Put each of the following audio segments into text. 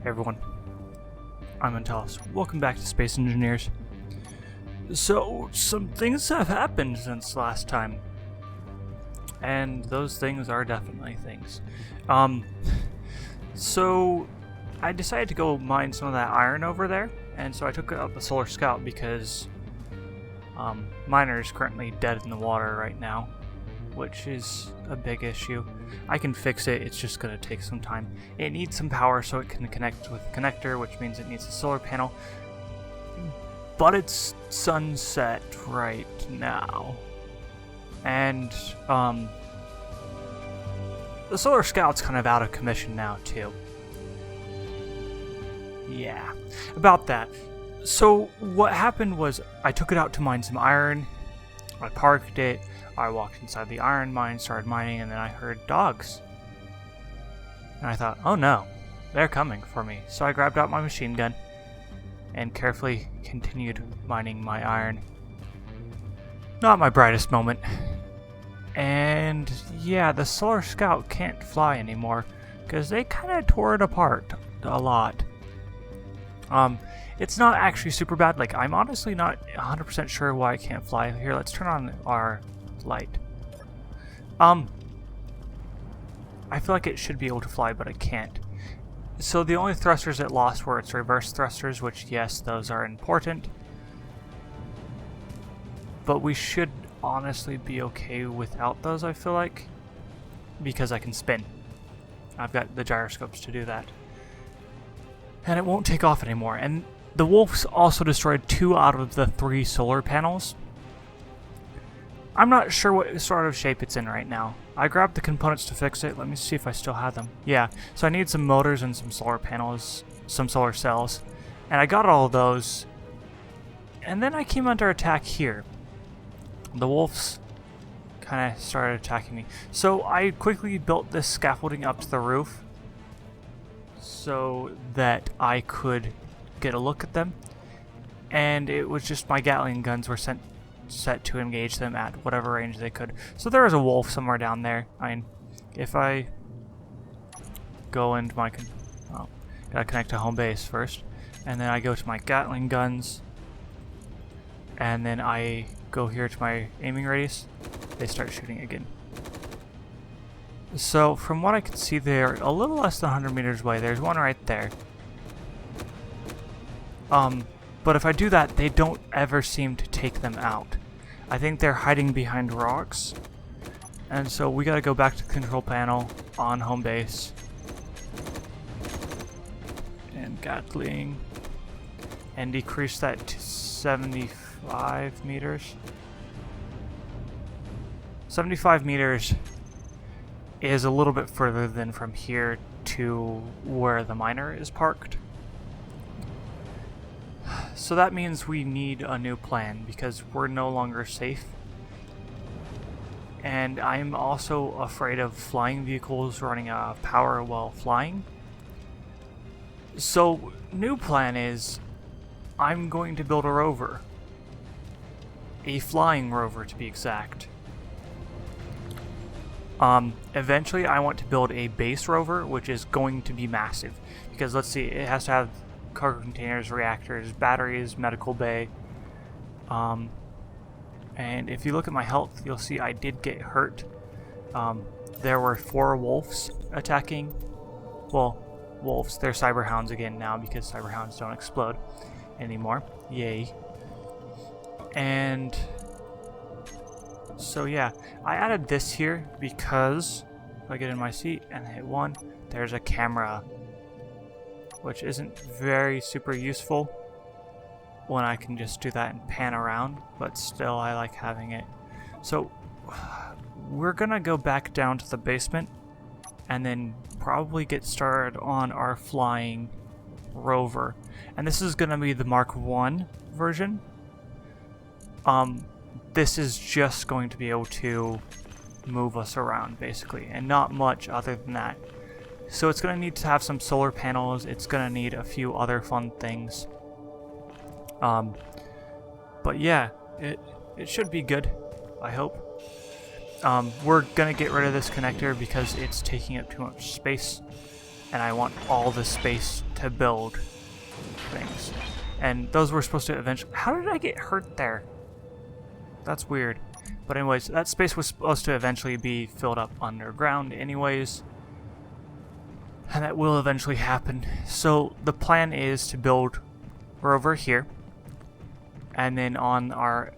Hey everyone, I'm Antalous. Welcome back to Space Engineers. So, some things have happened since last time. And those things are definitely things. So I decided to go mine some of that iron over there, and so I took out the Solar Scout because Miner is currently dead in the water right now, which is a big issue. I can fix it, it's just going to take some time. It needs some power so it can connect with the connector, which means it needs a solar panel. But it's sunset right now. And the Solar Scout's kind of out of commission now too. Yeah, about that. So what happened was I took it out to mine some iron. I parked it. I walked inside the iron mine, started mining, and then I heard dogs. And I thought, oh no, they're coming for me. So I grabbed out my machine gun and carefully continued mining my iron. Not my brightest moment. And yeah, the Solar Scout can't fly anymore because they kind of tore it apart a lot. It's not actually super bad. Like, I'm honestly not 100% sure why it can't fly. Here, let's turn on our light. I feel like it should be able to fly, but it can't. So the only thrusters it lost were its reverse thrusters, which, yes, those are important. But we should honestly be okay without those, I feel like, because I can spin. I've got the gyroscopes to do that. And it won't take off anymore. And the wolves also destroyed 2 out of the 3 solar panels. I'm not sure what sort of shape it's in right now. I grabbed the components to fix it. Let me see if I still have them. Yeah, so I need some motors and some solar panels, some solar cells. And I got all of those. And then I came under attack here. The wolves kind of started attacking me. So I quickly built this scaffolding up to the roof so that I could get a look at them. And it was just my Gatling guns were set to engage them at whatever range they could. So there was a wolf somewhere down there. I mean, if I go into my... oh, gotta connect to home base first. And then I go to my Gatling guns. And then I go here to my aiming radius. They start shooting again. So from what I can see, they're a little less than 100 meters away. There's one right there. But if I do that, they don't ever seem to take them out. I think they're hiding behind rocks. And so we gotta go back to the control panel on home base. And Gatling. And decrease that to 75 meters. 75 meters is a little bit further than from here to where the miner is parked. So that means we need a new plan because we're no longer safe. And I'm also afraid of flying vehicles running out of power while flying. So, new plan is I'm going to build a rover. A flying rover, to be exact. Eventually I want to build a base rover, which is going to be massive. Because let's see, it has to have cargo containers, reactors, batteries, medical bay. And if you look at my health, you'll see I did get hurt. There were 4 wolves attacking. Well, wolves, they're cyberhounds again now because cyberhounds don't explode anymore. Yay. And so yeah, I added this here because if I get in my seat and hit 1, there's a camera, which isn't very super useful when I can just do that and pan around, but still I like having it. So we're gonna go back down to the basement and then probably get started on our flying rover. And this is gonna be the Mark 1 version. This is just going to be able to move us around basically, and not much other than that. So it's going to need to have some solar panels, it's going to need a few other fun things. But yeah, it should be good, I hope. We're going to get rid of this connector because it's taking up too much space. and I want all the space to build things. And those were supposed to eventually... How did I get hurt there? That's weird. But anyways, that space was supposed to eventually be filled up underground anyways. And that will eventually happen. So the plan is to build Rover here. And then on our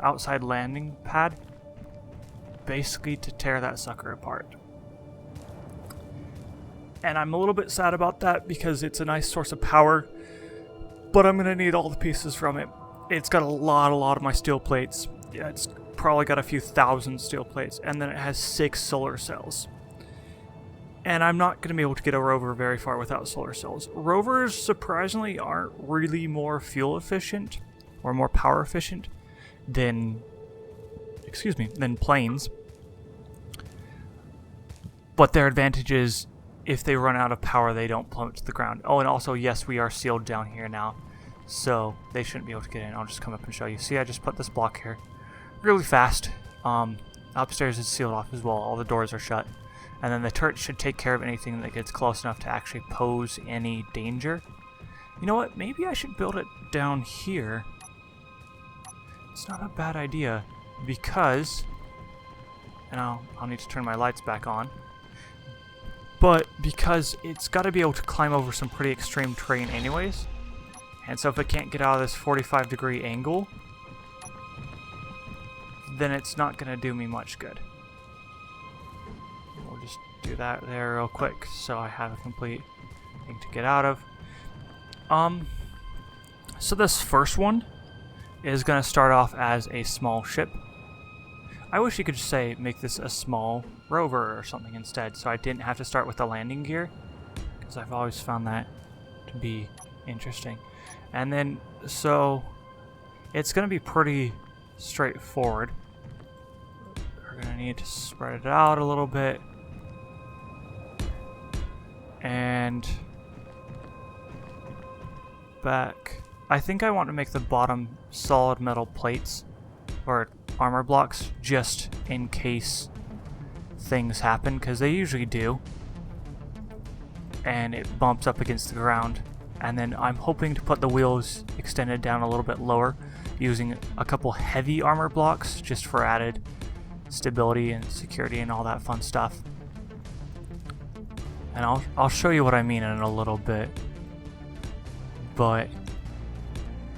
outside landing pad, basically to tear that sucker apart. And I'm a little bit sad about that because it's a nice source of power, but I'm going to need all the pieces from it. It's got a lot of my steel plates. Yeah, it's probably got a few thousand steel plates, and then it has 6 solar cells. And I'm not going to be able to get a rover very far without solar cells. Rovers, surprisingly, aren't really more fuel efficient or more power efficient than, than planes. But their advantage is if they run out of power, they don't plummet to the ground. Oh, and also, yes, we are sealed down here now, so they shouldn't be able to get in. I'll just come up and show you. See, I just put this block here really fast. Upstairs is sealed off as well. All the doors are shut. And then the turret should take care of anything that gets close enough to actually pose any danger. You know what? Maybe I should build it down here. It's not a bad idea because... And I'll need to turn my lights back on. But because it's got to be able to climb over some pretty extreme terrain anyways. And so if it can't get out of this 45-degree angle, then it's not going to do me much good. We'll just do that there real quick so I have a complete thing to get out of. So this first one is going to start off as a small ship. I wish you could just say make this a small rover or something instead, so I didn't have to start with the landing gear, because I've always found that to be interesting. And then, so it's going to be pretty straightforward. We're going to need to spread it out a little bit. And back. I think I want to make the bottom solid metal plates, or armor blocks, just in case things happen, because they usually do. And it bumps up against the ground. And then I'm hoping to put the wheels extended down a little bit lower, using a couple heavy armor blocks just for added stability and security and all that fun stuff. And I'll show you what I mean in a little bit. But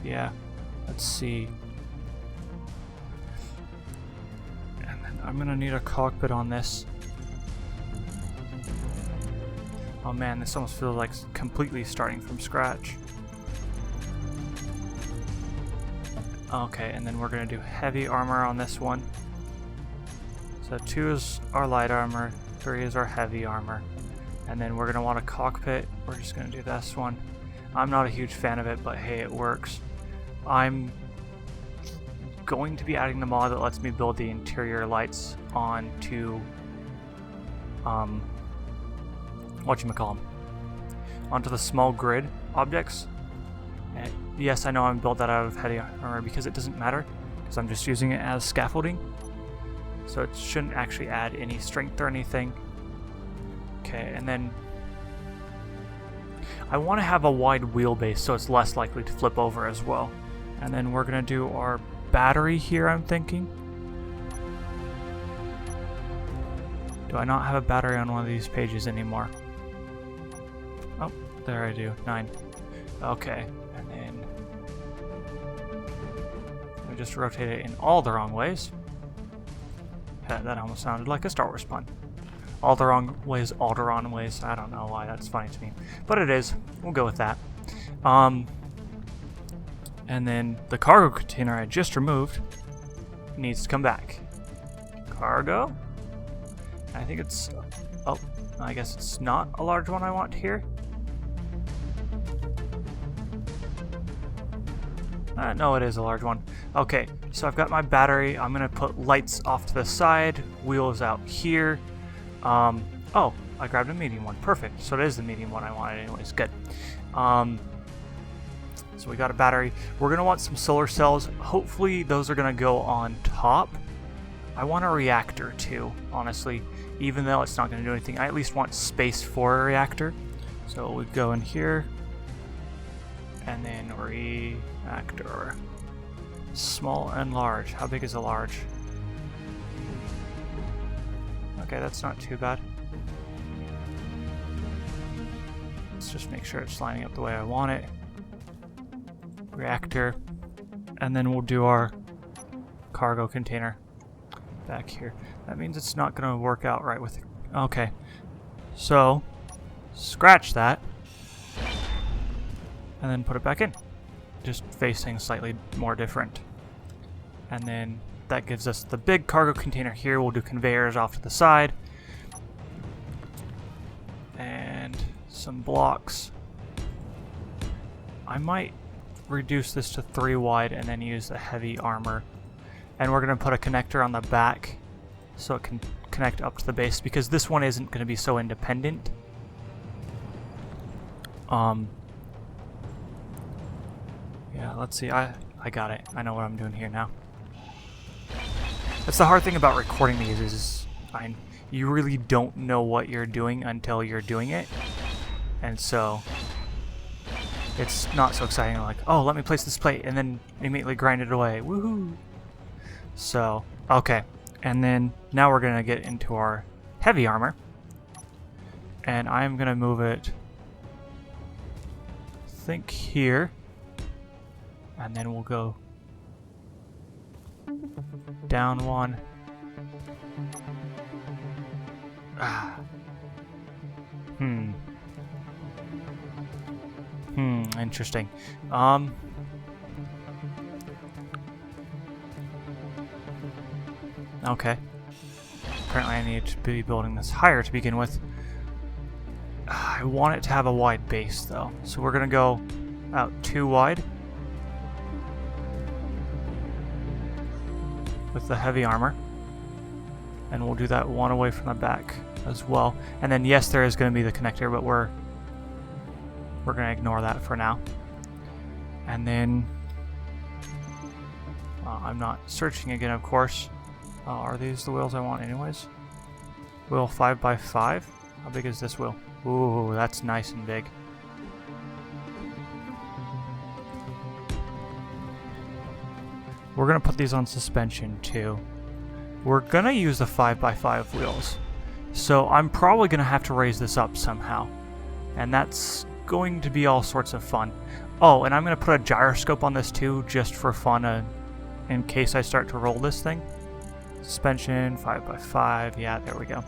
yeah, let's see. And then I'm gonna need a cockpit on this. Oh man, this almost feels like completely starting from scratch. Okay, and then we're gonna do heavy armor on this one. So 2 is our light armor, 3 is our heavy armor. And then we're gonna want a cockpit. We're just gonna do this one. I'm not a huge fan of it, but hey, it works. I'm going to be adding the mod that lets me build the interior lights onto onto the small grid objects. And yes, I know I'm built that out of heavy armor because it doesn't matter, because I'm just using it as scaffolding. So it shouldn't actually add any strength or anything. Okay, and then I want to have a wide wheelbase so it's less likely to flip over as well. And then we're going to do our battery here, I'm thinking. Do I not have a battery on one of these pages anymore? Oh, there I do. 9. Okay, and then we just rotate it in all the wrong ways. That almost sounded like a Star Wars pun. All the wrong ways, Alderaan ways. I don't know why that's funny to me, but it is. We'll go with that. And then the cargo container I just removed needs to come back. Cargo? I think it's... Oh, I guess it's not a large one I want here. No, it is a large one. Okay, so I've got my battery. I'm going to put lights off to the side, wheels out here. Oh, I grabbed a medium one. Perfect. So it is the medium one I wanted anyways. Good. So we got a battery. We're going to want some solar cells. Hopefully those are going to go on top. I want a reactor too, honestly. Even though it's not going to do anything, I at least want space for a reactor. So we go in here, and then reactor. Small and large. How big is a large? Okay, that's not too bad. Let's just make sure it's lining up the way I want it. Reactor. And then we'll do our cargo container back here. That means it's not going to work out right with it. Okay. So, scratch that. And then put it back in. Just facing slightly more different. And then that gives us the big cargo container here. We'll do conveyors off to the side. And some blocks. I might reduce this to 3 wide and then use the heavy armor. And we're going to put a connector on the back so it can connect up to the base, because this one isn't going to be so independent. Yeah, let's see. I got it. I know what I'm doing here now. That's the hard thing about recording these is you really don't know what you're doing until you're doing it. And so it's not so exciting like, oh, let me place this plate and then immediately grind it away. Woohoo! So, okay. And then now we're going to get into our heavy armor. And I'm going to move it, I think here. And then we'll go down 1. Interesting. Okay. Apparently I need to be building this higher to begin with. I want it to have a wide base though. So we're gonna go out 2 wide with the heavy armor. And we'll do that 1 away from the back as well. And then yes, there is gonna be the connector, but we're gonna ignore that for now. And then I'm not searching again, of course. Are these the wheels I want anyways? Wheel 5x5? How big is this wheel? Ooh, that's nice and big. We're gonna put these on suspension too. We're gonna use the 5x5 wheels. So I'm probably gonna have to raise this up somehow. And that's going to be all sorts of fun. Oh, and I'm gonna put a gyroscope on this too, just for fun, in case I start to roll this thing. Suspension, 5x5, yeah, there we go.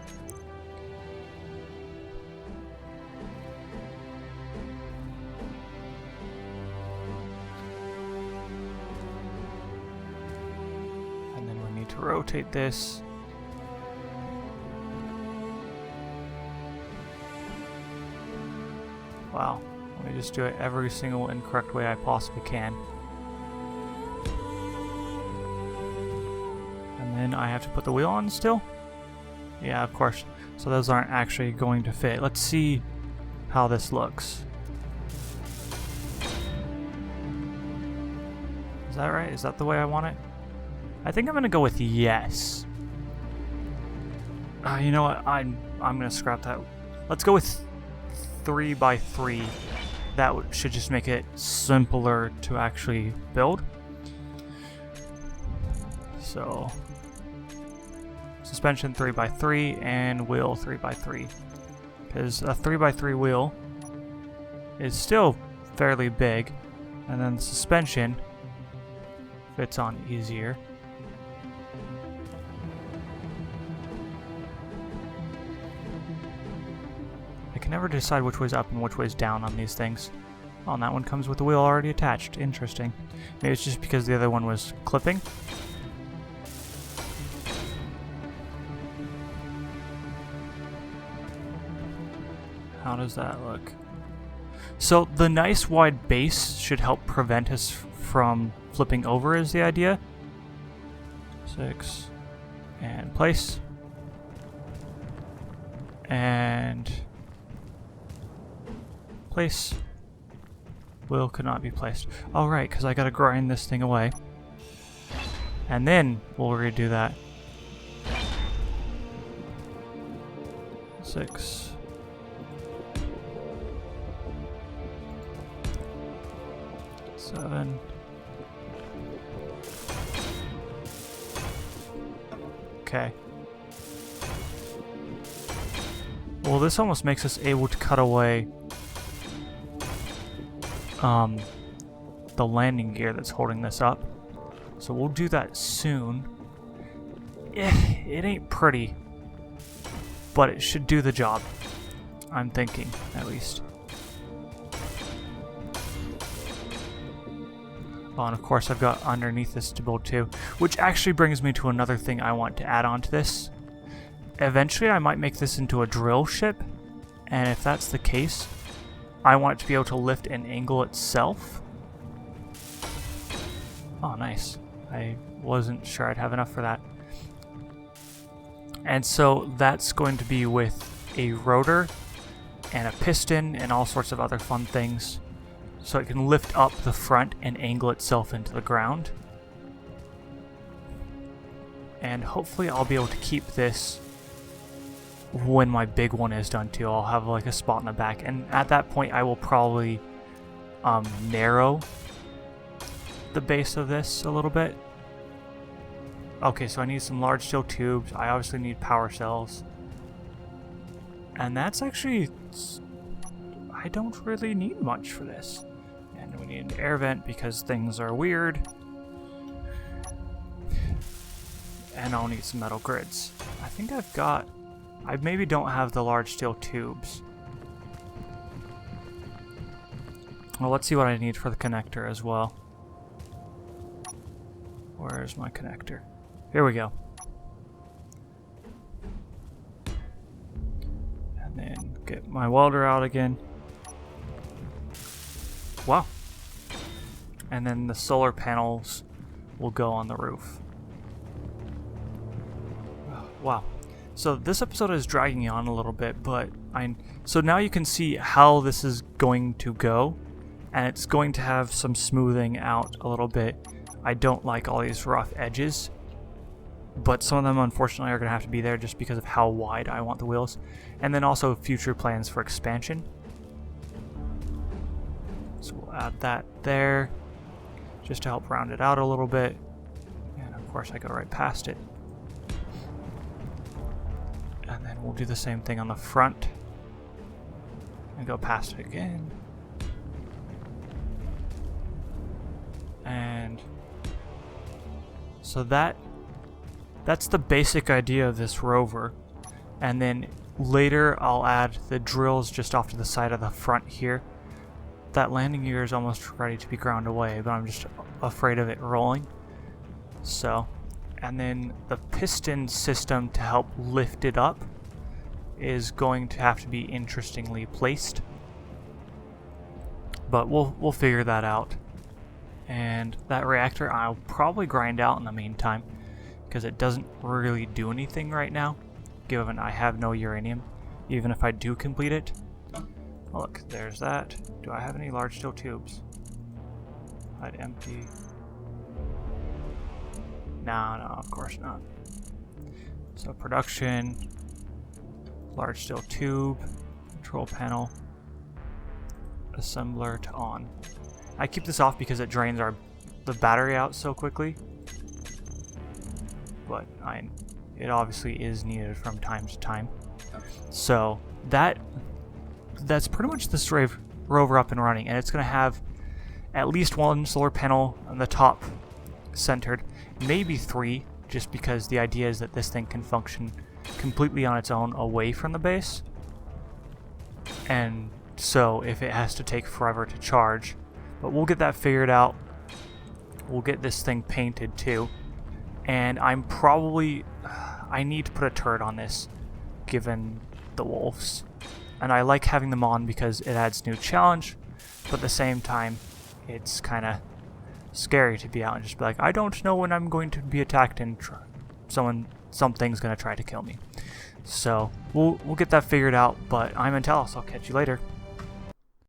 And then we need to rotate this. Wow, let me just do it every single incorrect way I possibly can. And then I have to put the wheel on still? Yeah, of course. So those aren't actually going to fit. Let's see how this looks. Is that right? Is that the way I want it? I think I'm going to go with yes. You know what? I'm going to scrap that. Let's go with 3x3. That should just make it simpler to actually build. So suspension 3x3 and wheel 3x3, because a 3x3 wheel is still fairly big, and then the suspension fits on easier. I can never decide which way's up and which way's down on these things. Oh, and that one comes with the wheel already attached. Interesting. Maybe it's just because the other one was clipping. How does that look? So the nice wide base should help prevent us from flipping over is the idea. 6 and place. And place. Wheel could not be placed. Oh right, because I gotta grind this thing away. And then we'll redo that. 6. 7. Okay. Well, this almost makes us able to cut away the landing gear that's holding this up. So we'll do that soon. It ain't pretty, but it should do the job. I'm thinking, at least. Oh, and of course I've got underneath this to build too, which actually brings me to another thing I want to add on to this. Eventually I might make this into a drill ship, and if that's the case, I want it to be able to lift and angle itself. Oh, nice. I wasn't sure I'd have enough for that. And so that's going to be with a rotor and a piston and all sorts of other fun things. So it can lift up the front and angle itself into the ground. And hopefully I'll be able to keep this when my big one is done too. I'll have like a spot in the back, and at that point I will probably narrow the base of this a little bit. Okay, so I need some large steel tubes. I obviously need power cells. And that's actually... I don't really need much for this. And we need an air vent because things are weird. And I'll need some metal grids. I think I've got... I maybe don't have the large steel tubes. Well, let's see what I need for the connector as well. Where's my connector? Here we go. And then get my welder out again. Wow. And then the solar panels will go on the roof. Wow. So this episode is dragging on a little bit, but so now you can see how this is going to go, and it's going to have some smoothing out a little bit. I don't like all these rough edges, but some of them unfortunately are going to have to be there just because of how wide I want the wheels, and then also future plans for expansion. So we'll add that there just to help round it out a little bit, and of course I go right past it. And then we'll do the same thing on the front and go past it again. And so that's the basic idea of this rover. And then later I'll add the drills just off to the side of the front here. That landing gear is almost ready to be ground away, but I'm just afraid of it rolling. So, and then the piston system to help lift it up is going to have to be interestingly placed. But we'll figure that out. And that reactor I'll probably grind out in the meantime, because it doesn't really do anything right now, given I have no uranium, even if I do complete it. Oh, look, there's that. Do I have any large steel tubes? I'd empty. No, of course not. So production, large steel tube, control panel, assembler to on. I keep this off because it drains the battery out so quickly, but it obviously is needed from time to time. So that's pretty much this rover up and running, and it's going to have at least one solar panel on the top centered, maybe 3, just because the idea is that this thing can function completely on its own away from the base. And so if it has to take forever to charge, but we'll get that figured out. We'll get this thing painted too. And I need to put a turret on this, given the wolves. And I like having them on because it adds new challenge, but at the same time, it's kind of scary to be out and just be like, I don't know when I'm going to be attacked and something's going to try to kill me. So we'll get that figured out, but I'm Antalous. I'll catch you later.